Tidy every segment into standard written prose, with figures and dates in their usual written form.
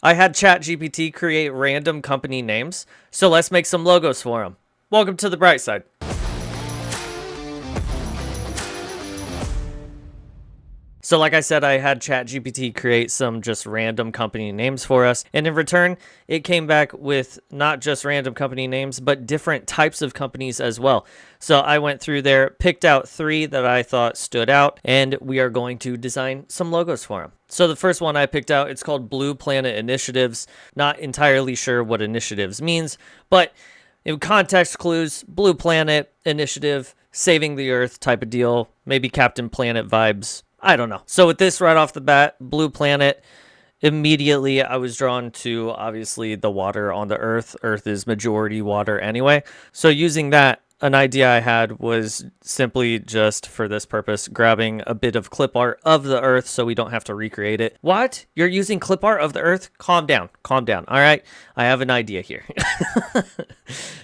I had ChatGPT create random company names, so let's make some logos for them. Welcome to the bright side. So like I said, I had ChatGPT create some just random company names for us. And in return, it came back with not just random company names, but different types of companies as well. So I went through there, picked out 3 that I thought stood out, and we are going to design some logos for them. So the first one I picked out, it's called Blue Planet Initiatives. Not entirely sure what initiatives means, but in context clues, Blue Planet Initiative, saving the Earth type of deal, maybe Captain Planet vibes. I don't know. So with this right off the bat, Blue Planet, immediately I was drawn to obviously the water on the Earth. Earth is majority water anyway. So using that, an idea I had was simply just for this purpose, grabbing a bit of clip art of the Earth so we don't have to recreate it. What? You're using clip art of the Earth? Calm down. Calm down. All right. I have an idea here.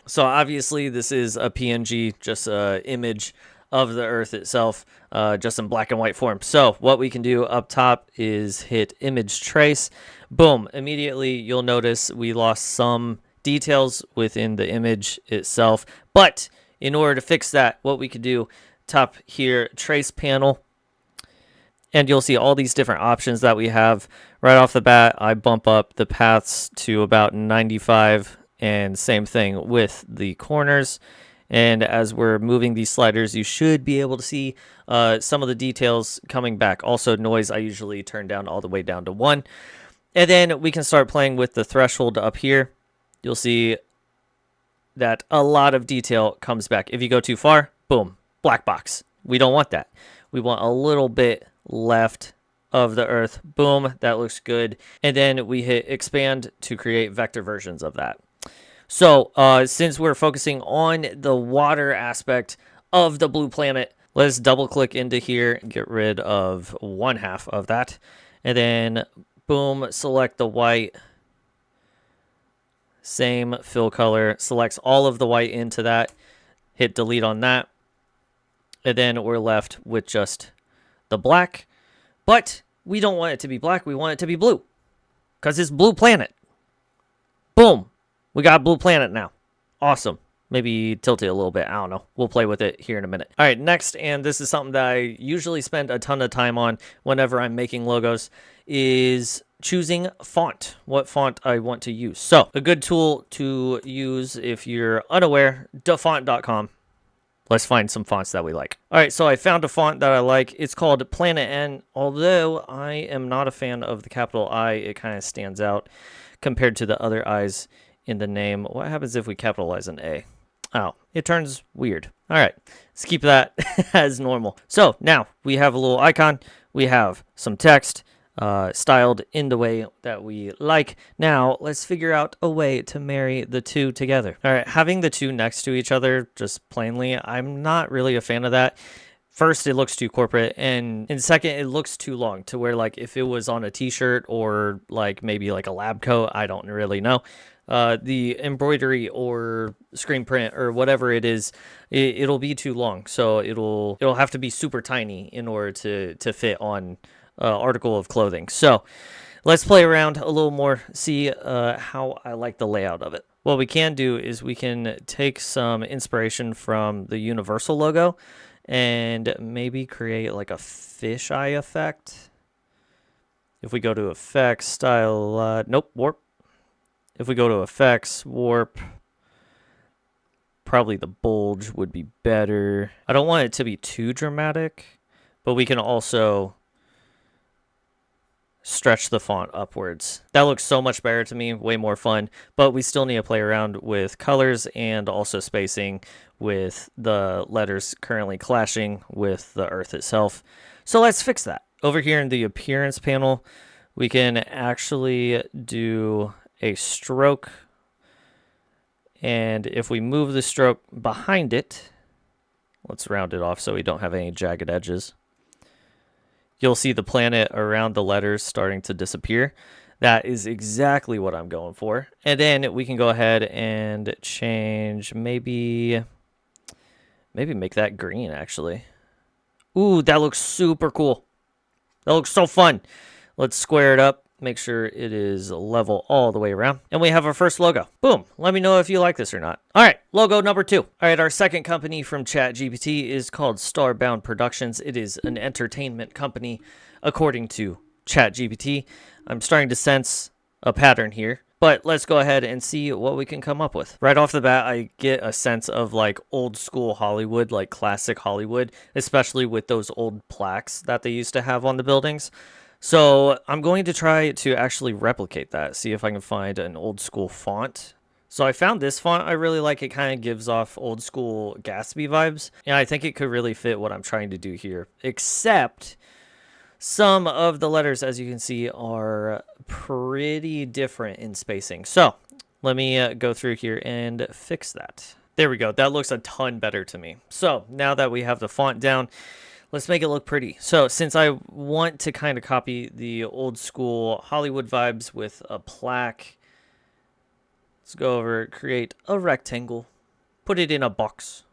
So obviously this is a PNG, just an image of the Earth itself, just in black and white form. So what we can do up top is hit image trace. Boom. Immediately you'll notice we lost some details within the image itself. But in order to fix that, what we could do, top here, trace panel, and you'll see all these different options that we have. Right off the bat, I bump up the paths to about 95, and same thing with the corners. And as we're moving these sliders, you should be able to see some of the details coming back. Also, noise, I usually turn down all the way down to 1. And then we can start playing with the threshold up here. You'll see that a lot of detail comes back. If you go too far, boom, black box. We don't want that. We want a little bit left of the Earth. Boom, that looks good. And then we hit expand to create vector versions of that. So since we're focusing on the water aspect of the blue planet, let's double click into here and get rid of 1/2 of that. And then boom, select the white. Same fill color, selects all of the white into that. Hit delete on that. And then we're left with just the black. But we don't want it to be black. We want it to be blue. Because it's blue planet. Boom. We got Blue Planet now. Awesome. Maybe tilt it a little bit. I don't know. We'll play with it here in a minute. All right, next, and this is something that I usually spend a ton of time on whenever I'm making logos, is choosing font, what font I want to use. So a good tool to use if you're unaware, dafont.com. Let's find some fonts that we like. All right, so I found a font that I like. It's called Planet N. Although I am not a fan of the capital I, it kind of stands out compared to the other I's in the name. What happens if we capitalize an A? Oh, it turns weird. All right, let's keep that as normal. So now we have a little icon. We have some text styled in the way that we like. Now let's figure out a way to marry the two together. All right, having the two next to each other, just plainly, I'm not really a fan of that. First, it looks too corporate, and second, it looks too long to where, like, if it was on a t-shirt or like maybe like a lab coat, I don't really know. The embroidery or screen print or whatever it is, it'll be too long. So it'll have to be super tiny in order to fit on article of clothing. So let's play around a little more, see how I like the layout of it. What we can do is we can take some inspiration from the Universal logo and maybe create like a fisheye effect. If we go to effects, style, nope, warp. If we go to effects, warp, probably the bulge would be better. I don't want it to be too dramatic, but we can also stretch the font upwards. That looks so much better to me, way more fun, but we still need to play around with colors and also spacing with the letters currently clashing with the Earth itself. So let's fix that. Over here in the appearance panel, we can actually do a stroke, and if we move the stroke behind it, let's round it off so we don't have any jagged edges, you'll see the planet around the letters starting to disappear. That is exactly what I'm going for. And then we can go ahead and change, maybe make that green, actually. Ooh, that looks super cool. That looks so fun. Let's square it up. Make sure it is level all the way around. And we have our first logo. Boom. Let me know if you like this or not. All right, logo number 2. All right, our second company from ChatGPT is called Starbound Productions. It is an entertainment company, according to ChatGPT. I'm starting to sense a pattern here. But let's go ahead and see what we can come up with. Right off the bat, I get a sense of like old school Hollywood, like classic Hollywood, especially with those old plaques that they used to have on the buildings. So I'm going to try to actually replicate that, see if I can find an old school font. So I found this font I really like. It kind of gives off old school Gatsby vibes. And I think it could really fit what I'm trying to do here, except some of the letters, as you can see, are pretty different in spacing. So let me go through here and fix that. There we go. That looks a ton better to me. So now that we have the font down, let's make it look pretty. So since I want to kind of copy the old school Hollywood vibes with a plaque, let's go over, create a rectangle, put it in a box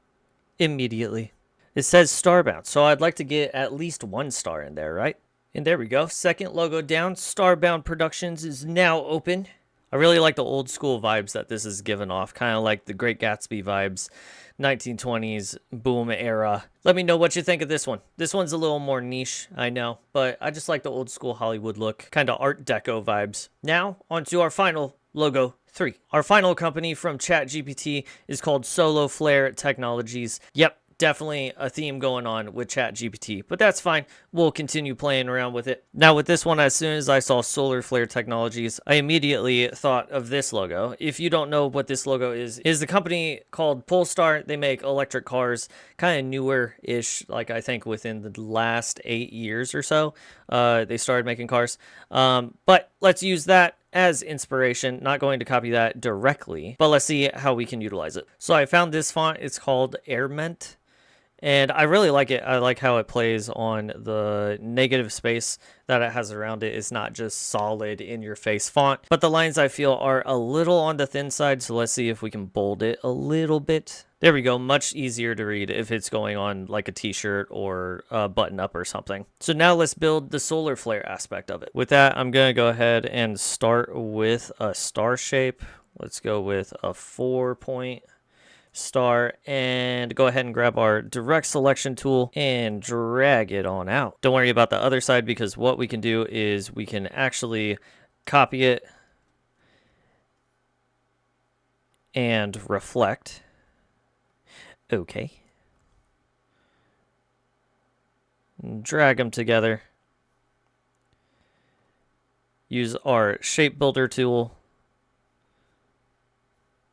immediately. It says Starbound, so I'd like to get at least 1 star in there, right? And there we go. Second logo down. Starbound Productions is now open. I really like the old school vibes that this is giving off, kind of like the Great Gatsby vibes, 1920s boom era. Let me know what you think of this one. This one's a little more niche, I know, but I just like the old school Hollywood look, kind of Art Deco vibes. Now, on to our final logo 3. Our final company from ChatGPT is called Solo Flare Technologies. Yep, definitely a theme going on with ChatGPT, but that's fine. We'll continue playing around with it. Now with this one, as soon as I saw Solar Flare Technologies, I immediately thought of this logo. If you don't know what this logo is the company called Polestar. They make electric cars, kind of newer-ish, like I think within the last 8 years or so, they started making cars. But let's use that as inspiration. Not going to copy that directly, but let's see how we can utilize it. So I found this font. It's called Airment. And I really like it. I like how it plays on the negative space that it has around it. It's not just solid in your face font, but the lines I feel are a little on the thin side. So let's see if we can bold it a little bit. There we go. Much easier to read if it's going on like a t-shirt or a button up or something. So now let's build the solar flare aspect of it. With that, I'm going to go ahead and start with a star shape. Let's go with a 4-point star and go ahead and grab our direct selection tool and drag it on out. Don't worry about the other side, because what we can do is we can actually copy it and reflect. Okay. Drag them together. Use our shape builder tool.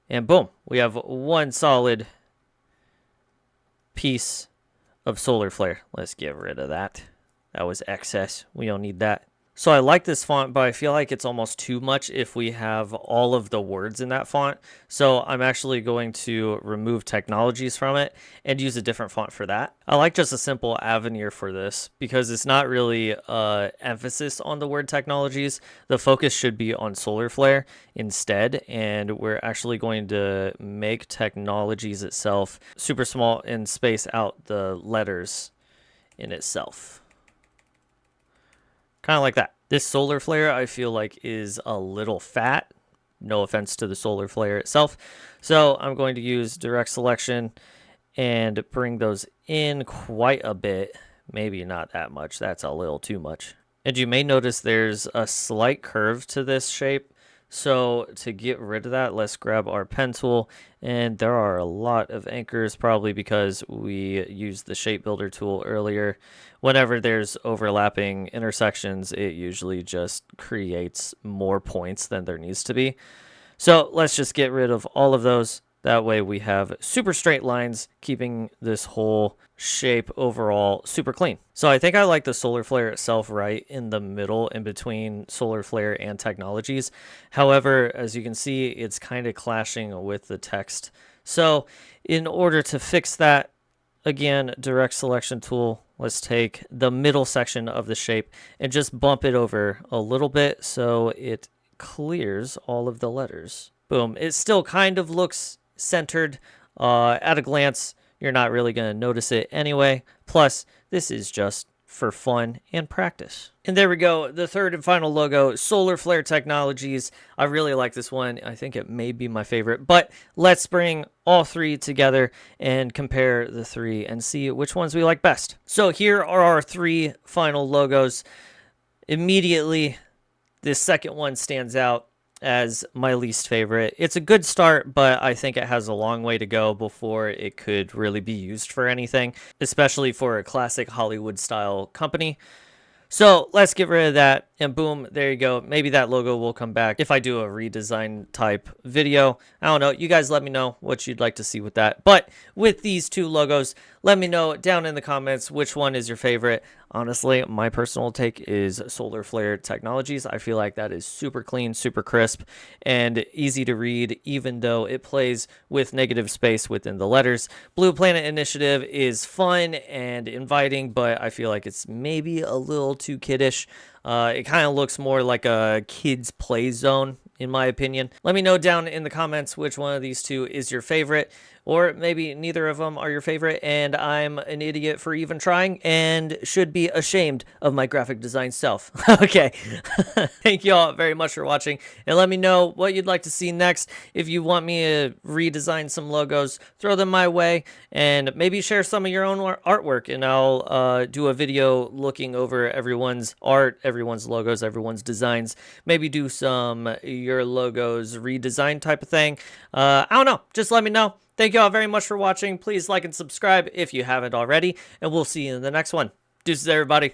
And boom, we have one solid piece of solar flare. Let's get rid of that. That was excess. We don't need that. So I like this font, but I feel like it's almost too much if we have all of the words in that font. So I'm actually going to remove technologies from it and use a different font for that. I like just a simple Avenir for this because it's not really emphasis on the word technologies. The focus should be on solar flare instead. And we're actually going to make technologies itself super small and space out the letters in itself. Kind of like that. This solar flare, I feel like, is a little fat. No offense to the solar flare itself. So I'm going to use direct selection and bring those in quite a bit. Maybe not that much. That's a little too much. And you may notice there's a slight curve to this shape. So to get rid of that, let's grab our pen tool. And there are a lot of anchors, probably because we used the shape builder tool earlier. Whenever there's overlapping intersections, it usually just creates more points than there needs to be. So let's just get rid of all of those. That way we have super straight lines, keeping this whole shape overall super clean. So I think I like the solar flare itself right in the middle in between solar flare and technologies. However, as you can see, it's kind of clashing with the text. So in order to fix that, again, direct selection tool, let's take the middle section of the shape and just bump it over a little bit so it clears all of the letters. Boom. It still kind of looks centered. At a glance, you're not really going to notice it anyway. Plus, this is just for fun and practice. And there we go, the third and final logo, Solar Flare Technologies. I really like this one. I think it may be my favorite, but let's bring all three together and compare the three and see which ones we like best. So here are our three final logos. Immediately, this second one stands out as my least favorite. It's a good start, but I think it has a long way to go before it could really be used for anything, especially for a classic Hollywood style company. So let's get rid of that, and boom, there you go. Maybe that logo will come back if I do a redesign type video. I don't know. You guys let me know what you'd like to see with that. But with these two logos, let me know down in the comments which one is your favorite. Honestly, my personal take is Solar Flare Technologies. I feel like that is super clean, super crisp, and easy to read, even though it plays with negative space within the letters. Blue Planet Initiative is fun and inviting, but I feel like it's maybe a little too kiddish. It kind of looks more like a kid's play zone, in my opinion. Let me know down in the comments which one of these two is your favorite, or maybe neither of them are your favorite, and I'm an idiot for even trying and should be ashamed of my graphic design self. Okay. Thank you all very much for watching, and let me know what you'd like to see next. If you want me to redesign some logos, throw them my way, and maybe share some of your own artwork, and I'll do a video looking over everyone's art, everyone's logos, everyone's designs. Maybe do some your logos redesign type of thing. I don't know. Just let me know. Thank you all very much for watching. Please like and subscribe if you haven't already, and we'll see you in the next one. Deuces, everybody.